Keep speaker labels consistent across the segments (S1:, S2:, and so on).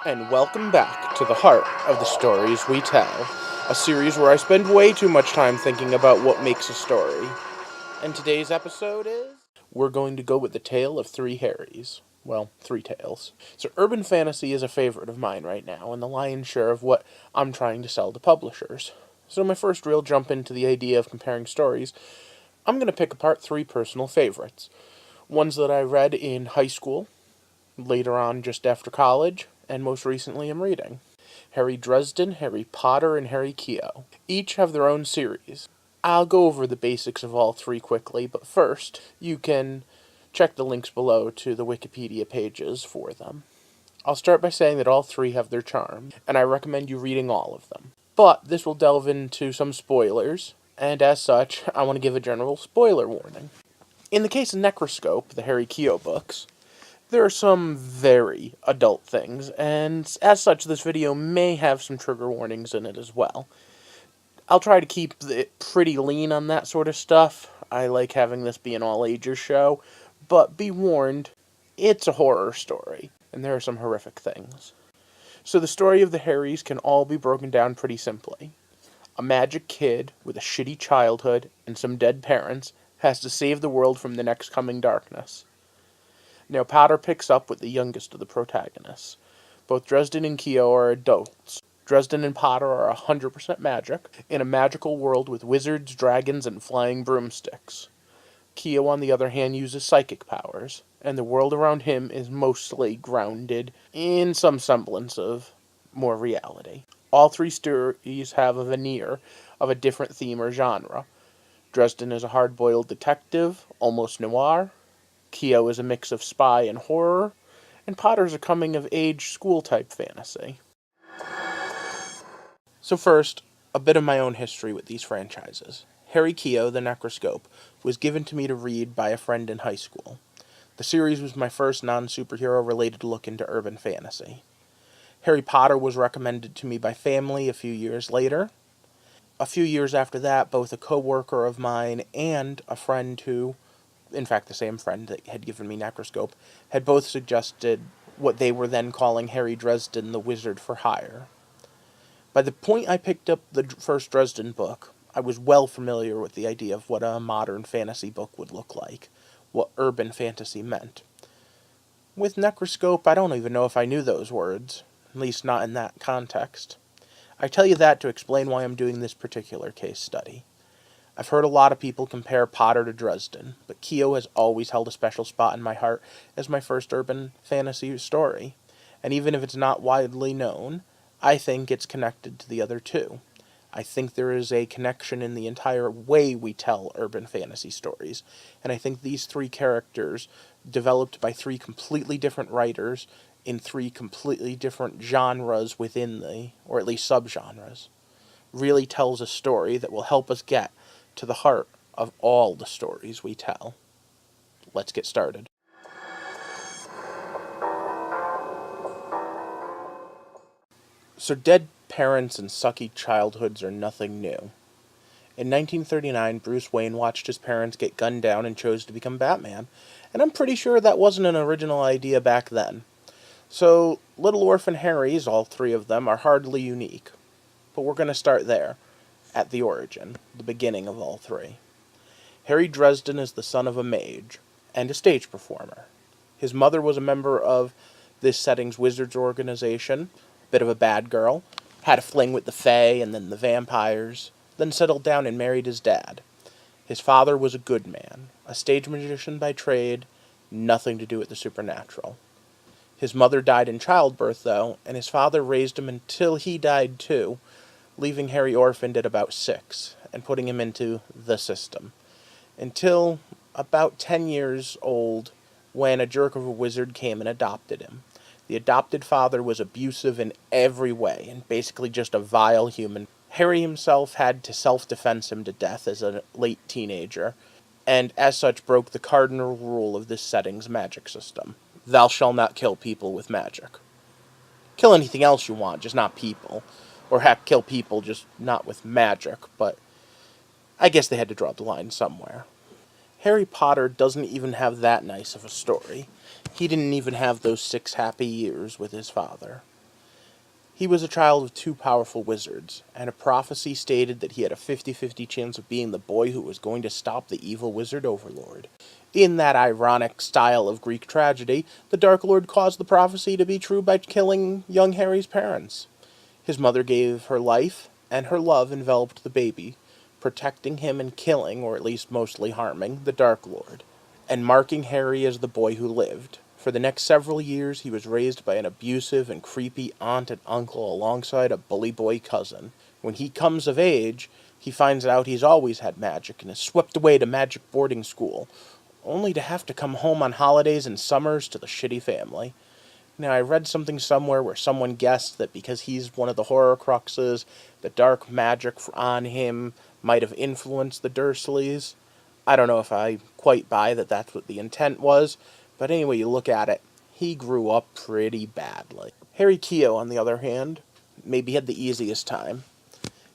S1: And welcome back to the heart of the stories we tell, a series where I spend way too much time thinking about what makes a story. And today's episode is... We're going to go with the tale of three Harrys. Well, three tales. So urban fantasy is a favorite of mine right now, and the lion's share of what I'm trying to sell to publishers. So my first real jump into the idea of comparing stories, I'm going to pick apart three personal favorites. Ones that I read in high school, later on just after college, and most recently I'm reading. Harry Dresden, Harry Potter, and Harry Keogh. Each have their own series. I'll go over the basics of all three quickly, but first, you can check the links below to the Wikipedia pages for them. I'll start by saying that all three have their charm, and I recommend you reading all of them. But this will delve into some spoilers, and as such, I want to give a general spoiler warning. In the case of Necroscope, the Harry Keogh books, there are some very adult things, and as such, this video may have some trigger warnings in it as well. I'll try to keep it pretty lean on that sort of stuff. I like having this be an all-ages show, but be warned, it's a horror story, and there are some horrific things. So the story of the Harrys can all be broken down pretty simply. A magic kid with a shitty childhood and some dead parents has to save the world from the next coming darkness. Now, Potter picks up with the youngest of the protagonists. Both Dresden and Keogh are adults. Dresden and Potter are 100% magic, in a magical world with wizards, dragons, and flying broomsticks. Keogh, on the other hand, uses psychic powers, and the world around him is mostly grounded in some semblance of more reality. All three stories have a veneer of a different theme or genre. Dresden is a hard-boiled detective, almost noir. Keogh is a mix of spy and horror, and Potter's a coming-of-age school-type fantasy. So first, a bit of my own history with these franchises. Harry Keogh, the Necroscope, was given to me to read by a friend in high school. The series was my first non-superhero related look into urban fantasy. Harry Potter was recommended to me by family a few years later. A few years after that, both a co-worker of mine and a friend who, in fact the same friend that had given me Necroscope, had both suggested what they were then calling Harry Dresden the Wizard for Hire. By the point I picked up the first Dresden book, I was well familiar with the idea of what a modern fantasy book would look like, what urban fantasy meant. With Necroscope, I don't even know if I knew those words, at least not in that context. I tell you that to explain why I'm doing this particular case study. I've heard a lot of people compare Potter to Dresden, but Keogh has always held a special spot in my heart as my first urban fantasy story, and even if it's not widely known, I think it's connected to the other two. I think there is a connection in the entire way we tell urban fantasy stories, and I think these three characters, developed by three completely different writers in three completely different genres within or at least subgenres, really tells a story that will help us get to the heart of all the stories we tell. Let's get started. So dead parents and sucky childhoods are nothing new. In 1939, Bruce Wayne watched his parents get gunned down and chose to become Batman, and I'm pretty sure that wasn't an original idea back then. So, Little Orphan Harrys, all three of them, are hardly unique. But we're going to start there, at the origin, the beginning of all three. Harry Dresden is the son of a mage, and a stage performer. His mother was a member of this setting's wizards organization, a bit of a bad girl, had a fling with the Fae and then the vampires, then settled down and married his dad. His father was a good man, a stage magician by trade, nothing to do with the supernatural. His mother died in childbirth, though, and his father raised him until he died too, leaving Harry orphaned at about 6, and putting him into the system. Until about 10 years old, when a jerk of a wizard came and adopted him. The adopted father was abusive in every way, and basically just a vile human. Harry himself had to self-defense him to death as a late teenager, and as such broke the cardinal rule of this setting's magic system. Thou shalt not kill people with magic. Kill anything else you want, just not people. Or heck, kill people, just not with magic, but I guess they had to draw the line somewhere. Harry Potter doesn't even have that nice of a story. He didn't even have those 6 happy years with his father. He was a child of two powerful wizards, and a prophecy stated that he had a 50-50 chance of being the boy who was going to stop the evil wizard overlord. In that ironic style of Greek tragedy, the Dark Lord caused the prophecy to be true by killing young Harry's parents. His mother gave her life, and her love enveloped the baby, protecting him and killing, or at least mostly harming, the Dark Lord, and marking Harry as the boy who lived. For the next several years, he was raised by an abusive and creepy aunt and uncle alongside a bully boy cousin. When he comes of age, he finds out he's always had magic and is swept away to magic boarding school, only to have to come home on holidays and summers to the shitty family. Now, I read something somewhere where someone guessed that because he's one of the Horcruxes, the dark magic on him might have influenced the Dursleys. I don't know if I quite buy that that's what the intent was, but anyway you look at it, he grew up pretty badly. Harry Keogh, on the other hand, maybe had the easiest time.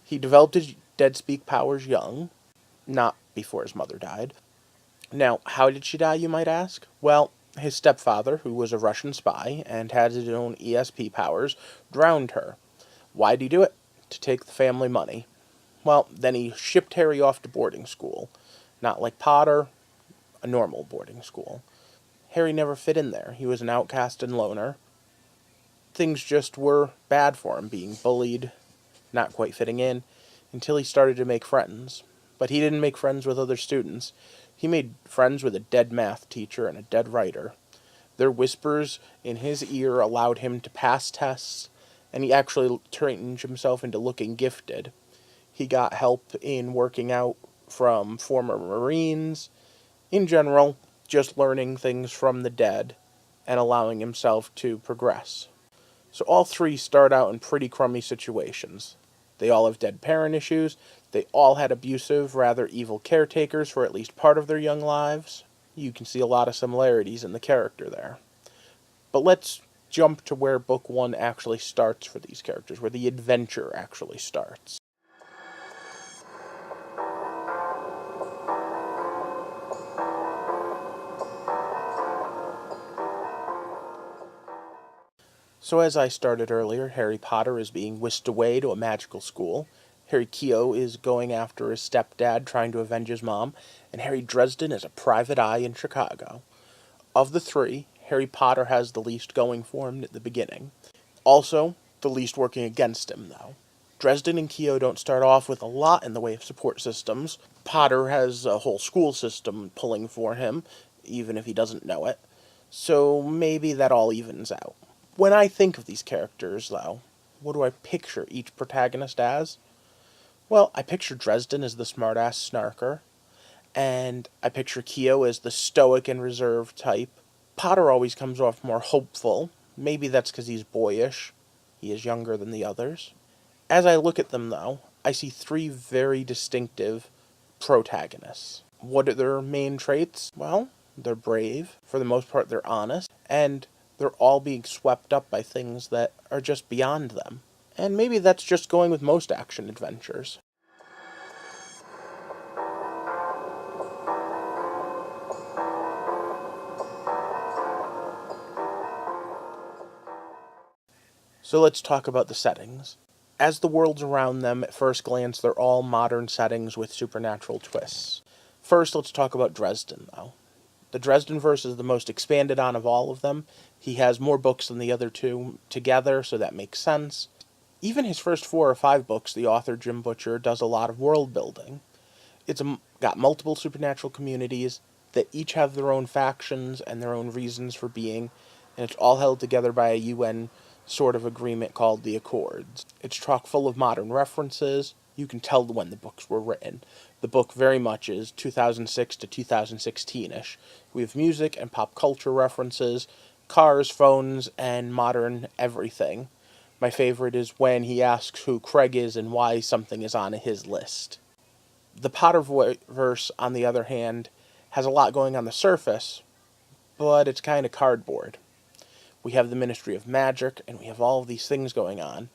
S1: He developed his dead speak powers young, not before his mother died. Now, how did she die, you might ask? Well, his stepfather, who was a Russian spy and had his own ESP powers, drowned her. Why'd he do it? To take the family money. Well, then he shipped Harry off to boarding school. Not like Potter, a normal boarding school. Harry never fit in there. He was an outcast and loner. Things just were bad for him, being bullied, not quite fitting in, until he started to make friends. But he didn't make friends with other students. He made friends with a dead math teacher and a dead writer. Their whispers in his ear allowed him to pass tests, and he actually trained himself into looking gifted. He got help in working out from former Marines. In general, just learning things from the dead and allowing himself to progress. So all three start out in pretty crummy situations. They all have dead parent issues. They all had abusive, rather evil caretakers for at least part of their young lives. You can see a lot of similarities in the character there. But let's jump to where book one actually starts for these characters, where the adventure actually starts. So as I started earlier, Harry Potter is being whisked away to a magical school. Harry Keogh is going after his stepdad, trying to avenge his mom, and Harry Dresden is a private eye in Chicago. Of the three, Harry Potter has the least going for him at the beginning. Also, the least working against him, though. Dresden and Keogh don't start off with a lot in the way of support systems. Potter has a whole school system pulling for him, even if he doesn't know it. So maybe that all evens out. When I think of these characters, though, what do I picture each protagonist as? Well, I picture Dresden as the smartass snarker, and I picture Keogh as the stoic and reserved type. Potter always comes off more hopeful. Maybe that's because he's boyish. He is younger than the others. As I look at them, though, I see three very distinctive protagonists. What are their main traits? Well, they're brave. For the most part, they're honest. And they're all being swept up by things that are just beyond them. And maybe that's just going with most action adventures. So let's talk about the settings. As the worlds around them, at first glance, they're all modern settings with supernatural twists. First, let's talk about Dresden, though. The Dresdenverse is the most expanded on of all of them. He has more books than the other two together, so that makes sense. Even his first 4 or 5 books, the author, Jim Butcher, does a lot of world building. It's got multiple supernatural communities that each have their own factions and their own reasons for being, and it's all held together by a UN sort of agreement called the Accords. It's chock full of modern references. You can tell when the books were written. The book very much is 2006 to 2016-ish. We have music and pop culture references, cars, phones, and modern everything. My favorite is when he asks who Craig is and why something is on his list. The Potterverse, on the other hand, has a lot going on the surface, but it's kind of cardboard. We have the Ministry of Magic, and we have all of these things going on.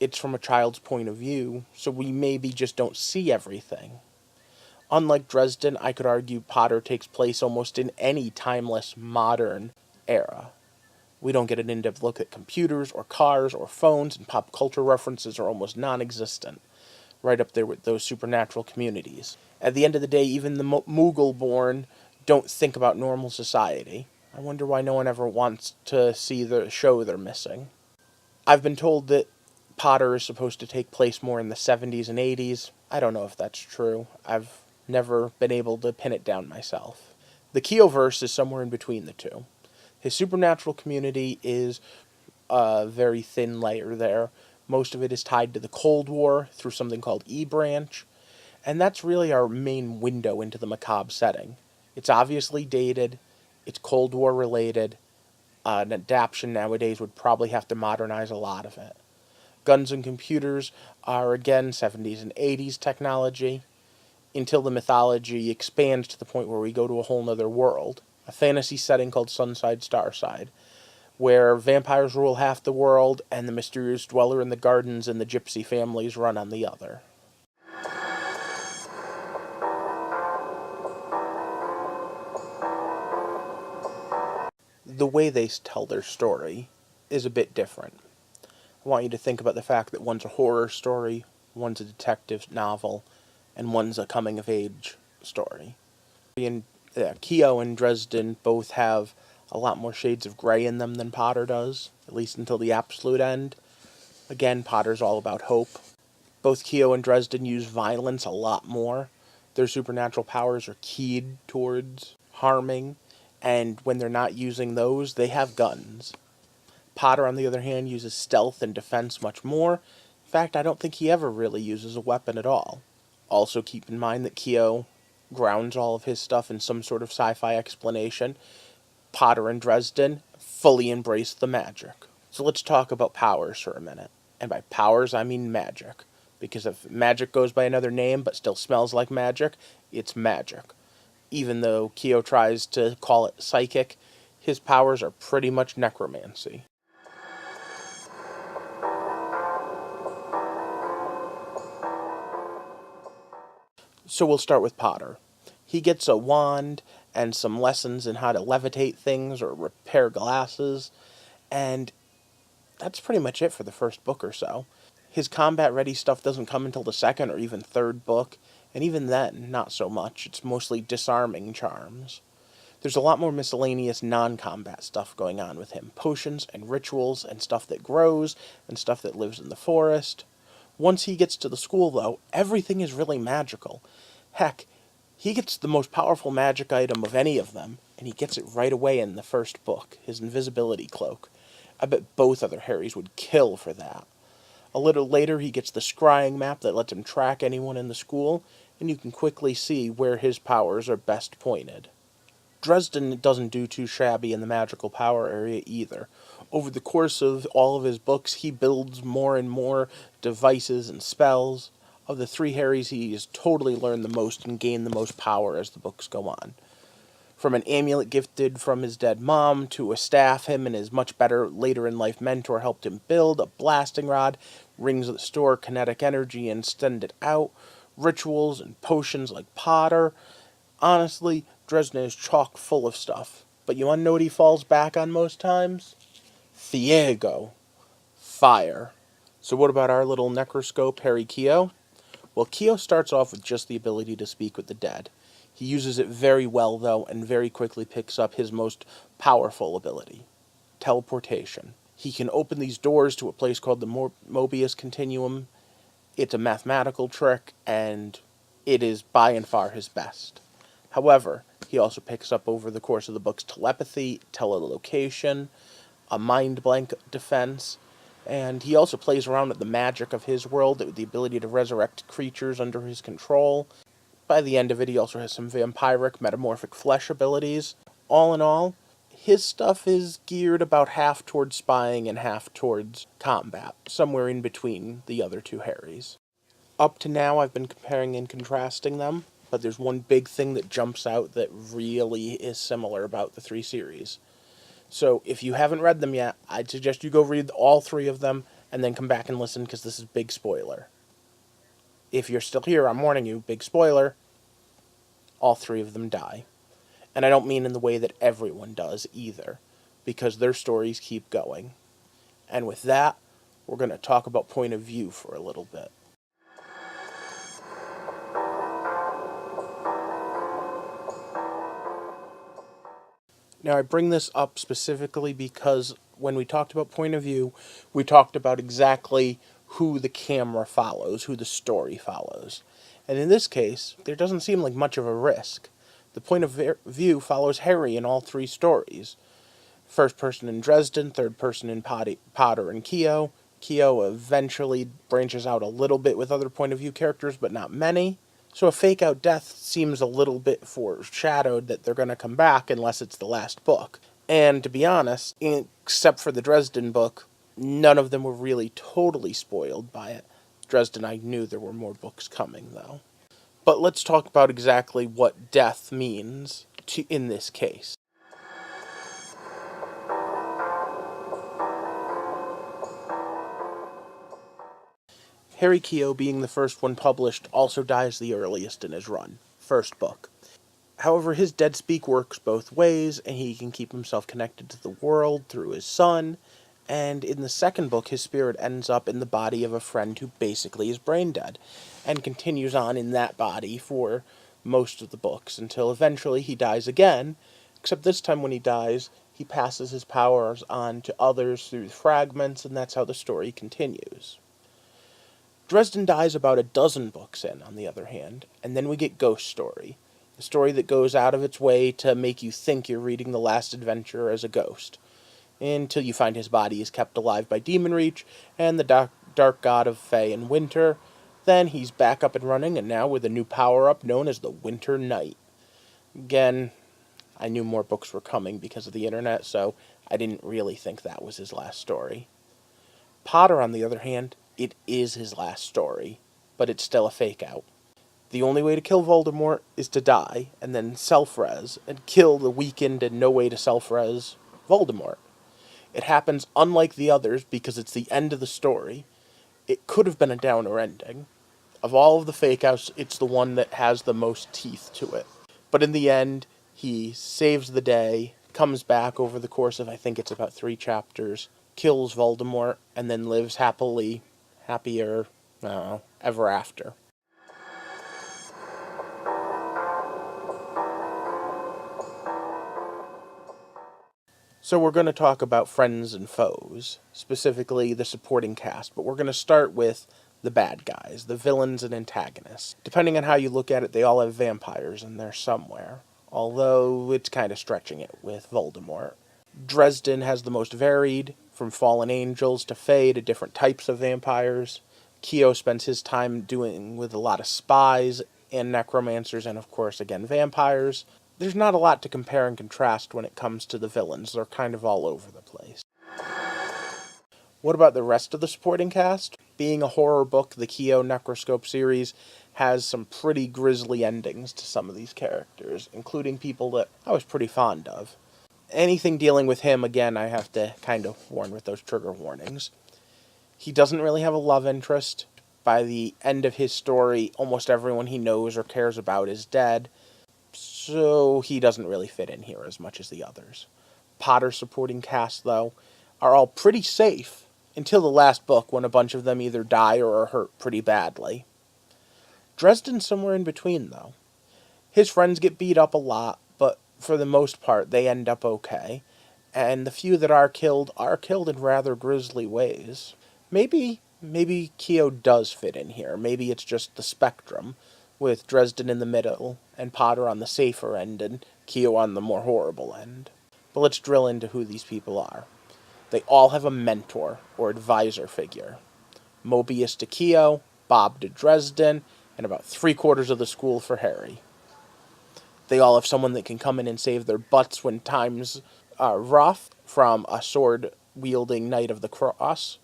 S1: It's from a child's point of view, so we maybe just don't see everything. Unlike Dresden, I could argue Potter takes place almost in any timeless, modern era. We don't get an in-depth look at computers or cars or phones, and pop culture references are almost non-existent, right up there with those supernatural communities. At the end of the day, even the Moogle-born don't think about normal society. I wonder why no one ever wants to see the show they're missing. I've been told that Potter is supposed to take place more in the 70s and 80s. I don't know if that's true. I've never been able to pin it down myself. The Keoverse is somewhere in between the two. His supernatural community is a very thin layer there. Most of it is tied to the Cold War through something called E-Branch, and that's really our main window into the macabre setting. It's obviously dated, it's Cold War related. An adaptation nowadays would probably have to modernize a lot of it. Guns and computers are again 70s and 80s technology, until the mythology expands to the point where we go to a whole nother world, a fantasy setting called Sunside Starside, where vampires rule half the world and the mysterious dweller in the gardens and the gypsy families run on the other. The way they tell their story is a bit different. I want you to think about the fact that one's a horror story, one's a detective novel, and one's a coming of age story. And Keo and Dresden both have a lot more shades of gray in them than Potter does, at least until the absolute end. Again, Potter's all about hope. Both Keo and Dresden use violence a lot more. Their supernatural powers are keyed towards harming, and when they're not using those, they have guns. Potter, on the other hand, uses stealth and defense much more. In fact, I don't think he ever really uses a weapon at all. Also, keep in mind that Keo grounds all of his stuff in some sort of sci-fi explanation. Potter and Dresden fully embrace the magic. So let's talk about powers for a minute. And by powers, I mean magic. Because if magic goes by another name but still smells like magic, it's magic. Even though Keo tries to call it psychic, his powers are pretty much necromancy. So we'll start with Potter. He gets a wand and some lessons in how to levitate things or repair glasses, and that's pretty much it for the first book or so. His combat ready stuff doesn't come until the second or even third book, and even then, not so much. It's mostly disarming charms. There's a lot more miscellaneous non-combat stuff going on with him. Potions and rituals and stuff that grows and stuff that lives in the forest. Once he gets to the school, though, everything is really magical. Heck, he gets the most powerful magic item of any of them, and he gets it right away in the first book, his invisibility cloak. I bet both other Harrys would kill for that. A little later, he gets the scrying map that lets him track anyone in the school, and you can quickly see where his powers are best pointed. Dresden doesn't do too shabby in the magical power area either. Over the course of all of his books, he builds more and more devices and spells. Of the three Harrys, he has totally learned the most and gained the most power as the books go on. From an amulet gifted from his dead mom to a staff him and his much better later in life mentor helped him build, a blasting rod, rings that store kinetic energy and send it out, rituals and potions like Potter. Honestly, Dresden is chock full of stuff. But you wanna know what he falls back on most times? Thiego. Fire. So what about our little necroscope, Harry Keo? Well, Keo starts off with just the ability to speak with the dead. He uses it very well, though, and very quickly picks up his most powerful ability, teleportation. He can open these doors to a place called the Mobius Continuum. It's a mathematical trick, and it is by and far his best. However, he also picks up over the course of the books telepathy, telelocation, a mind blank defense, and he also plays around with the magic of his world with the ability to resurrect creatures under his control. By the end of it, he also has some vampiric metamorphic flesh abilities. All in all, his stuff is geared about half towards spying and half towards combat, somewhere in between the other two Harrys. Up to now, I've been comparing and contrasting them, but there's one big thing that jumps out that really is similar about the three series. So if you haven't read them yet, I'd suggest you go read all three of them and then come back and listen because this is big spoiler. If you're still here, I'm warning you, big spoiler, all three of them die. And I don't mean in the way that everyone does either. because their stories keep going. And with that, we're going to talk about point of view for a little bit. Now, I bring this up specifically because when we talked about point of view, we talked about exactly who the camera follows, who the story follows. And in this case, there doesn't seem like much of a risk. The point of view follows Harry in all three stories. First person in Dresden, third person in Potter and Keogh. Keogh eventually branches out a little bit with other point of view characters, but not many. So a fake out death seems a little bit foreshadowed that they're going to come back unless it's the last book. And to be honest, except for the Dresden book, none of them were really totally spoiled by it. Dresden, I knew there were more books coming, though. But let's talk about exactly what death means in this case. Harry Keogh, being the first one published, also dies the earliest in his run. First book. However, his dead speak works both ways, and he can keep himself connected to the world through his son. And in the second book, his spirit ends up in the body of a friend who basically is brain dead, and continues on in that body for most of the books, until eventually he dies again, except this time when he dies, he passes his powers on to others through fragments, and that's how the story continues. Dresden dies about a dozen books in, on the other hand, and then we get Ghost Story, a story that goes out of its way to make you think you're reading the last adventure as a ghost, until you find his body is kept alive by Demon Reach and the dark god of Fae and Winter. Then he's back up and running, and now with a new power-up known as the Winter Knight. Again, I knew more books were coming because of the internet, so I didn't really think that was his last story. Potter, on the other hand, it is his last story, but it's still a fake-out. The only way to kill Voldemort is to die, and then self-res, and kill the weakened and no way to self-res Voldemort. It happens unlike the others because it's the end of the story. It could have been a downer ending. Of all of the fake-outs, it's the one that has the most teeth to it. But in the end, he saves the day, comes back over the course of, I think it's about 3 chapters, kills Voldemort, and then lives happier, ever after. So we're going to talk about friends and foes, specifically the supporting cast, but we're going to start with the bad guys, the villains and antagonists. Depending on how you look at it, they all have vampires in there somewhere, although it's kind of stretching it with Voldemort. Dresden has the most varied, from fallen angels to fae to different types of vampires. Keogh spends his time doing with a lot of spies and necromancers and, of course, again, vampires. There's not a lot to compare and contrast when it comes to the villains. They're kind of all over the place. What about the rest of the supporting cast? Being a horror book, the Keogh Necroscope series has some pretty grisly endings to some of these characters, including people that I was pretty fond of. Anything dealing with him, again, I have to kind of warn with those trigger warnings. He doesn't really have a love interest. By the end of his story, almost everyone he knows or cares about is dead, so he doesn't really fit in here as much as the others. Potter's supporting cast, though, are all pretty safe until the last book, when a bunch of them either die or are hurt pretty badly. Dresden's somewhere in between, though. His friends get beat up a lot, but for the most part, they end up okay. And the few that are killed in rather grisly ways. Maybe Keogh does fit in here. Maybe it's just the spectrum, with Dresden in the middle, and Potter on the safer end, and Keogh on the more horrible end. But let's drill into who these people are. They all have a mentor, or advisor figure. Mobius to Keogh, Bob to Dresden, and about 3/4 of the school for Harry. They all have someone that can come in and save their butts when times are rough, from a sword-wielding Knight of the Cross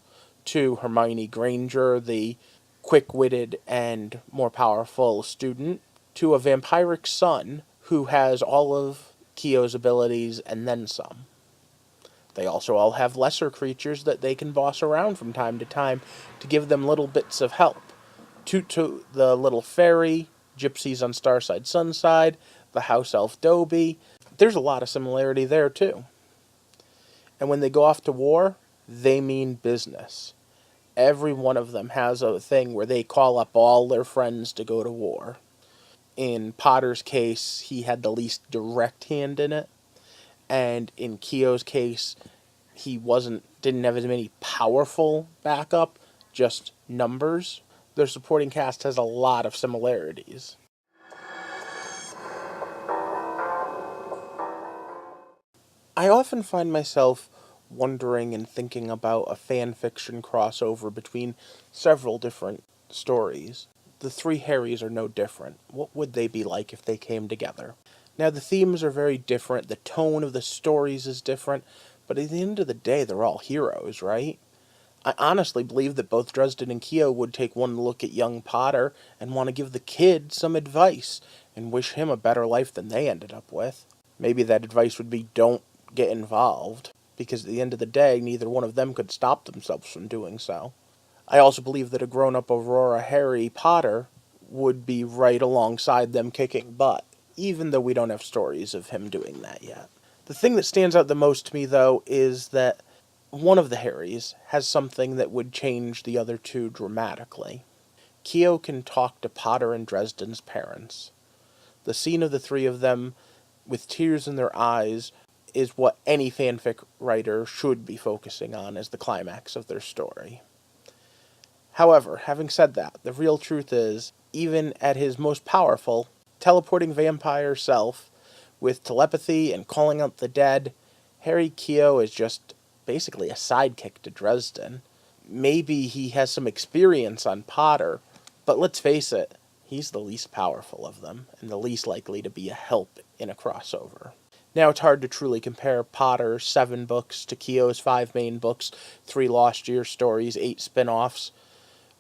S1: to Hermione Granger, the quick-witted and more powerful student, to a vampiric son who has all of Keogh's abilities and then some. They also all have lesser creatures that they can boss around from time to time to give them little bits of help. Toot Toot, the little fairy, gypsies on Starside Sunside, the house elf Dobie. There's a lot of similarity there, too. And when they go off to war, they mean business. Every one of them has a thing where they call up all their friends to go to war. In Potter's case, he had the least direct hand in it. And in Keogh's case, he didn't have as many powerful backup, just numbers. Their supporting cast has a lot of similarities. I often find myself wondering and thinking about a fan fiction crossover between several different stories. The three Harrys are no different. What would they be like if they came together? Now, the themes are very different, the tone of the stories is different, but at the end of the day, they're all heroes, right? I honestly believe that both Dresden and Keogh would take one look at young Potter and want to give the kid some advice and wish him a better life than they ended up with. Maybe that advice would be don't get involved, because at the end of the day, neither one of them could stop themselves from doing so. I also believe that a grown-up Aurora Harry Potter would be right alongside them kicking butt, even though we don't have stories of him doing that yet. The thing that stands out the most to me, though, is that one of the Harrys has something that would change the other two dramatically. Keogh can talk to Potter and Dresden's parents. The scene of the three of them with tears in their eyes is what any fanfic writer should be focusing on as the climax of their story. However, having said that, the real truth is, even at his most powerful, teleporting vampire self, with telepathy and calling out the dead, Harry Keogh is just basically a sidekick to Dresden. Maybe he has some experience on Potter, but let's face it, he's the least powerful of them, and the least likely to be a help in a crossover. Now, it's hard to truly compare Potter's 7 books to Keogh's 5 main books, 3 Lost Year stories, 8 spin-offs,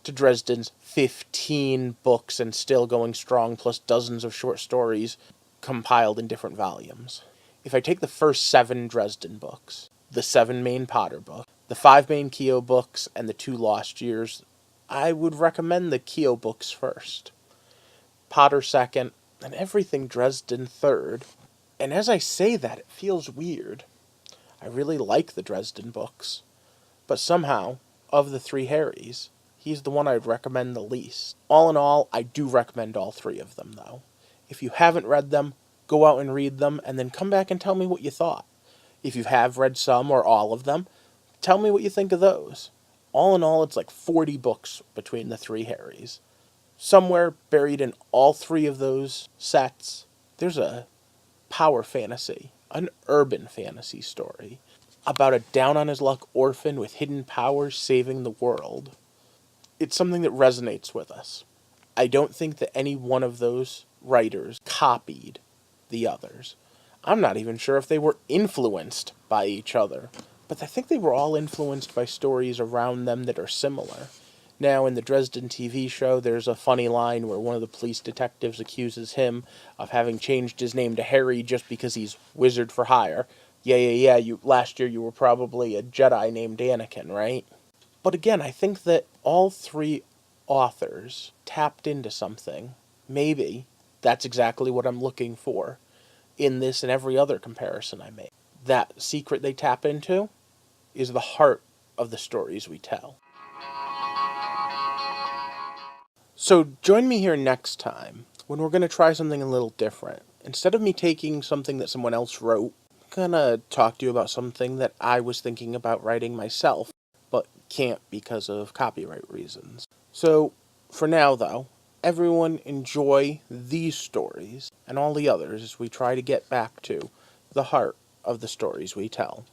S1: to Dresden's 15 books and still going strong, plus dozens of short stories compiled in different volumes. If I take the first 7 Dresden books, the 7 main Potter books, the 5 main Keogh books, and the 2 Lost Years, I would recommend the Keogh books first, Potter second, and everything Dresden third. And as I say that, it feels weird. I really like the Dresden books, but somehow, of the 3 Harrys, he's the one I'd recommend the least. All in all, I do recommend all 3 of them, though. If you haven't read them, go out and read them, and then come back and tell me what you thought. If you have read some or all of them, tell me what you think of those. All in all, it's like 40 books between the 3 Harrys. Somewhere buried in all 3 of those sets, there's a power fantasy, an urban fantasy story, about a down-on-his-luck orphan with hidden powers saving the world. It's something that resonates with us. I don't think that any one of those writers copied the others. I'm not even sure if they were influenced by each other, but I think they were all influenced by stories around them that are similar. Now, in the Dresden TV show, there's a funny line where one of the police detectives accuses him of having changed his name to Harry just because he's wizard for hire. Yeah, last year you were probably a Jedi named Anakin, right? But again, I think that all 3 authors tapped into something. Maybe that's exactly what I'm looking for in this and every other comparison I make. That secret they tap into is the heart of the stories we tell. So join me here next time when we're going to try something a little different. Instead of me taking something that someone else wrote, I'm going to talk to you about something that I was thinking about writing myself, but can't because of copyright reasons. So, for now though, everyone enjoy these stories and all the others as we try to get back to the heart of the stories we tell.